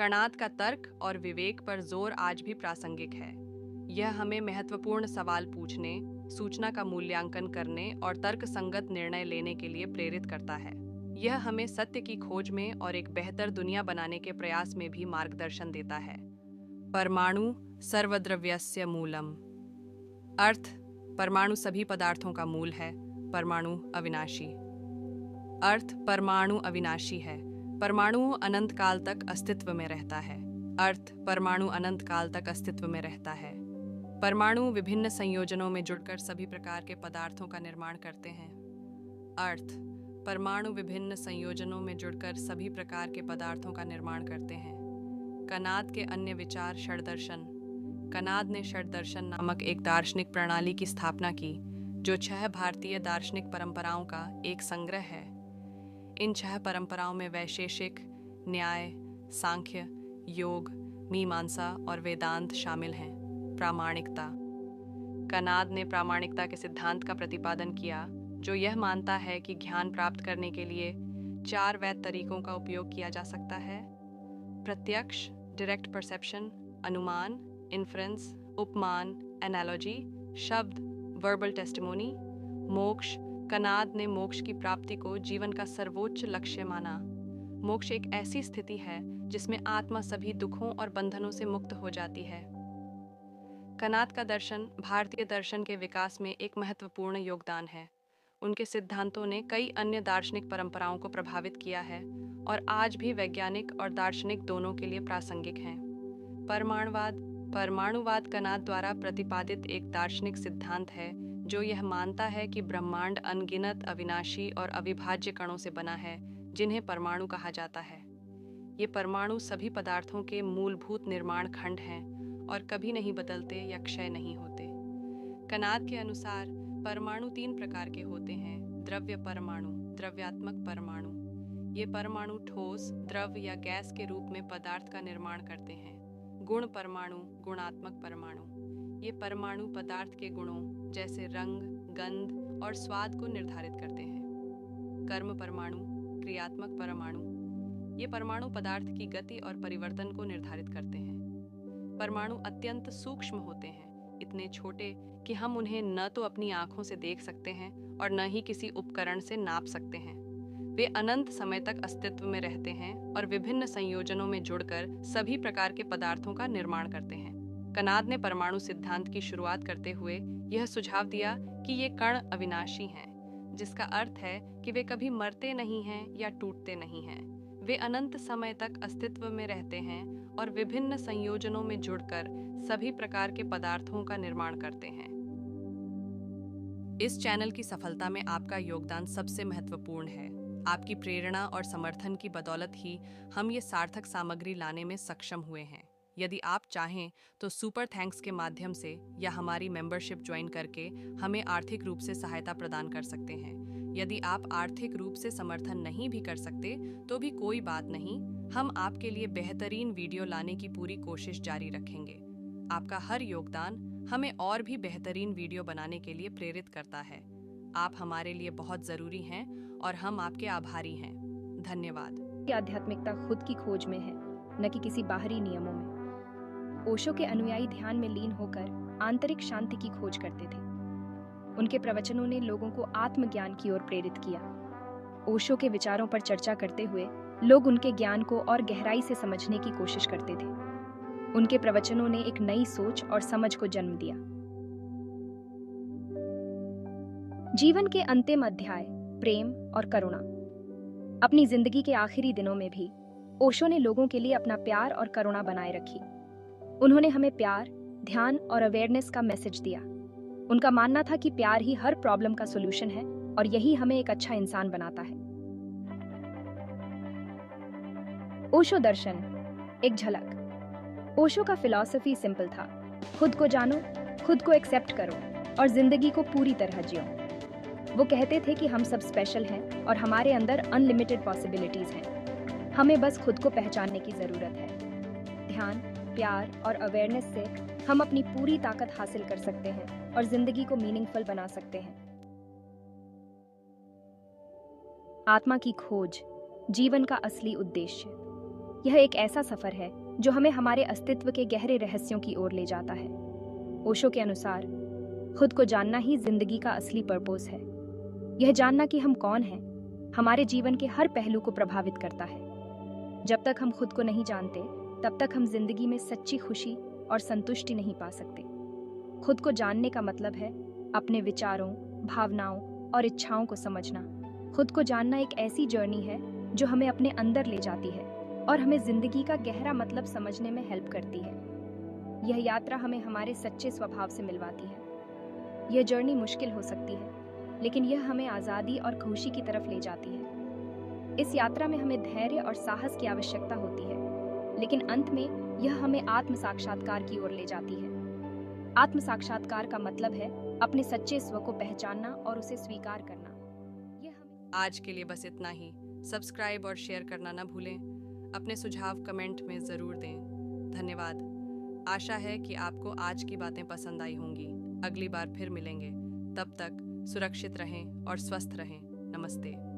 कणाद का तर्क और विवेक पर जोर आज भी प्रासंगिक है। यह हमें महत्वपूर्ण सवाल पूछने, सूचना का मूल्यांकन करने और तर्कसंगत निर्णय लेने के लिए प्रेरित करता है। यह हमें सत्य की खोज में और एक बेहतर दुनिया बनाने के प्रयास में भी मार्गदर्शन देता है। परमाणु सर्वद्रव्यस्य मूलम। अर्थ: परमाणु सभी पदार्थों का मूल है। परमाणु अविनाशी। अर्थ: परमाणु अविनाशी है। परमाणु अनंत काल तक अस्तित्व में रहता है। अर्थ: परमाणु अनंत काल तक अस्तित्व में रहता है। परमाणु विभिन्न संयोजनों में जुड़कर सभी प्रकार के पदार्थों का निर्माण करते हैं। अर्थ: परमाणु विभिन्न संयोजनों में जुड़कर सभी प्रकार के पदार्थों का निर्माण करते हैं। कनाद के अन्य विचार षड्दर्शन। कनाद ने षड्दर्शन नामक एक दार्शनिक प्रणाली की स्थापना की, जो 6 भारतीय दार्शनिक परंपराओं का एक संग्रह है। इन 6 परंपराओं में वैशेषिक, न्याय, सांख्य, योग, मीमांसा और वेदांत शामिल हैं। प्रामाणिकता। कनाद ने प्रामाणिकता के सिद्धांत का प्रतिपादन किया, जो यह मानता है कि ज्ञान प्राप्त करने के लिए 4 वैध तरीकों का उपयोग किया जा सकता है: प्रत्यक्ष, डायरेक्ट परसेप्शन; अनुमान, इन्फ्रेंस; उपमान, एनालॉजी; शब्द, वर्बल टेस्टिमोनी; मोक्ष। कनाद ने मोक्ष की प्राप्ति को जीवन का सर्वोच्च लक्ष्य माना। मोक्ष एक ऐसी स्थिति है जिसमें आत्मा सभी दुखों और बंधनों से मुक्त हो जाती है। कनाद का दर्शन भारतीय दर्शन के विकास में एक महत्वपूर्ण योगदान है। उनके सिद्धांतों ने कई अन्य दार्शनिक परंपराओं को प्रभावित किया है और आज भी वैज्ञानिक और दार्शनिक दोनों के लिए प्रासंगिक हैं। परमाणुवाद। परमाणुवाद कनाद द्वारा प्रतिपादित एक दार्शनिक सिद्धांत है, जो यह मानता है कि ब्रह्मांड अनगिनत अविनाशी और अविभाज्य कणों से बना है, जिन्हें परमाणु कहा जाता है। ये परमाणु सभी पदार्थों के मूलभूत निर्माण खंड हैं और कभी नहीं बदलते या क्षय नहीं होते। कनाद के अनुसार परमाणु 3 प्रकार के होते हैं: द्रव्य परमाणु, द्रव्यात्मक परमाणु। ये परमाणु ठोस, द्रव या गैस के रूप में पदार्थ का निर्माण करते हैं। गुण परमाणु, गुणात्मक परमाणु। ये परमाणु पदार्थ के गुणों जैसे रंग, गंध और स्वाद को निर्धारित करते हैं। कर्म परमाणु, क्रियात्मक परमाणु। ये परमाणु पदार्थ की गति और परिवर्तन को निर्धारित करते हैं। परमाणु अत्यंत सूक्ष्म होते हैं, इतने छोटे कि हम उन्हें न तो अपनी आंखों से देख सकते हैं और न ही किसी उपकरण से नाप सकते हैं। वे अनंत समय तक अस्तित्व में रहते हैं और विभिन्न संयोजनों में जुड़कर सभी प्रकार के पदार्थों का निर्माण करते हैं। कनाद ने परमाणु सिद्धांत की शुरुआत करते हुए यह सुझाव दिया कि ये कण अविनाशी हैं, जिसका अर्थ है कि वे कभी मरते नहीं हैं या टूटते नहीं हैं। वे अनंत समय तक अस्तित्व में रहते हैं और विभिन्न संयोजनों में जुड़कर सभी प्रकार के पदार्थों का निर्माण करते हैं। इस चैनल की सफलता में आपका योगदान सबसे महत्वपूर्ण है। आपकी प्रेरणा और समर्थन की बदौलत ही हम ये सार्थक सामग्री लाने में सक्षम हुए हैं। यदि आप चाहें तो सुपर थैंक्स के माध्यम से या हमारी मेंबरशिप ज्वाइन करके हमें आर्थिक रूप से सहायता प्रदान कर सकते हैं। यदि आप आर्थिक रूप से समर्थन नहीं भी कर सकते तो भी कोई बात नहीं, हम आपके लिए बेहतरीन वीडियो लाने की पूरी कोशिश जारी रखेंगे। आपका हर योगदान हमें और भी बेहतरीन वीडियो बनाने के लिए प्रेरित करता है। आप हमारे लिए बहुत ज़रूरी हैं और हम आपके आभारी हैं। धन्यवाद। कि आध्यात्मिकता खुद की खोज में है, न कि किसी बाहरी नियमों में। ओशो के अनुयायी ध्यान में लीन होकर आंतरिक शांति की खोज करते थे। उनके प्रवचनों ने लोगों को आत्मज्ञान की ओर प्रेरित किया। ओशो के विचारों पर चर्चा करते हुए लोग उनके ज्ञान को और गहराई से समझने की कोशिश करते थे। उनके प्रवचनों ने एक नई सोच और समझ को जन्म दिया। जीवन के अंतिम अध्याय, प्रेम और करुणा। अपनी जिंदगी के आखिरी दिनों में भी ओशो ने लोगों के लिए अपना प्यार और करुणा बनाए रखी। उन्होंने हमें प्यार, ध्यान और अवेयरनेस का मैसेज दिया। उनका मानना था कि प्यार ही हर प्रॉब्लम का सॉल्यूशन है और यही हमें एक अच्छा इंसान बनाता है। ओशो दर्शन, एक झलक। ओशो का फिलॉसफी सिंपल था: खुद को जानो, खुद को एक्सेप्ट करो और जिंदगी को पूरी तरह जियो। वो कहते थे कि हम सब स्पेशल हैं और हमारे अंदर अनलिमिटेड पॉसिबिलिटीज हैं। हमें बस खुद को पहचानने की जरूरत है। ध्यान, प्यार और अवेयरनेस से हम अपनी पूरी ताकत हासिल कर सकते हैं और जिंदगी को मीनिंगफुल बना सकते हैं। आत्मा की खोज, जीवन का असली उद्देश्य। यह एक ऐसा सफर है जो हमें हमारे अस्तित्व के गहरे रहस्यों की ओर ले जाता है। ओशो के अनुसार खुद को जानना ही जिंदगी का असली पर्पस है। यह जानना कि हम कौन हैं, हमारे जीवन के हर पहलू को प्रभावित करता है। जब तक हम खुद को नहीं जानते, तब तक हम जिंदगी में सच्ची खुशी और संतुष्टि नहीं पा सकते। खुद को जानने का मतलब है अपने विचारों, भावनाओं और इच्छाओं को समझना। खुद को जानना एक ऐसी जर्नी है जो हमें अपने अंदर ले जाती है और हमें जिंदगी का गहरा मतलब समझने में हेल्प करती है। यह यात्रा हमें हमारे सच्चे स्वभाव से मिलवाती है। यह जर्नी मुश्किल हो सकती है, लेकिन यह हमें आज़ादी और खुशी की तरफ ले जाती है। इस यात्रा में हमें धैर्य और साहस की आवश्यकता होती है, लेकिन अंत में यह हमें आत्म साक्षात्कार की ओर ले जाती है। आत्म साक्षात्कार का मतलब है अपने सच्चे स्व को पहचानना और उसे स्वीकार करना। आज के लिए बस इतना ही। सब्सक्राइब और शेयर करना ना भूलें। अपने सुझाव कमेंट में ज़रूर दें। धन्यवाद। आशा है कि आपको आज की बातें पसंद आई होंगी। अगली बार फिर मिलेंगे। तब तक सुरक्षित रहें और स्वस्थ रहें। नमस्ते।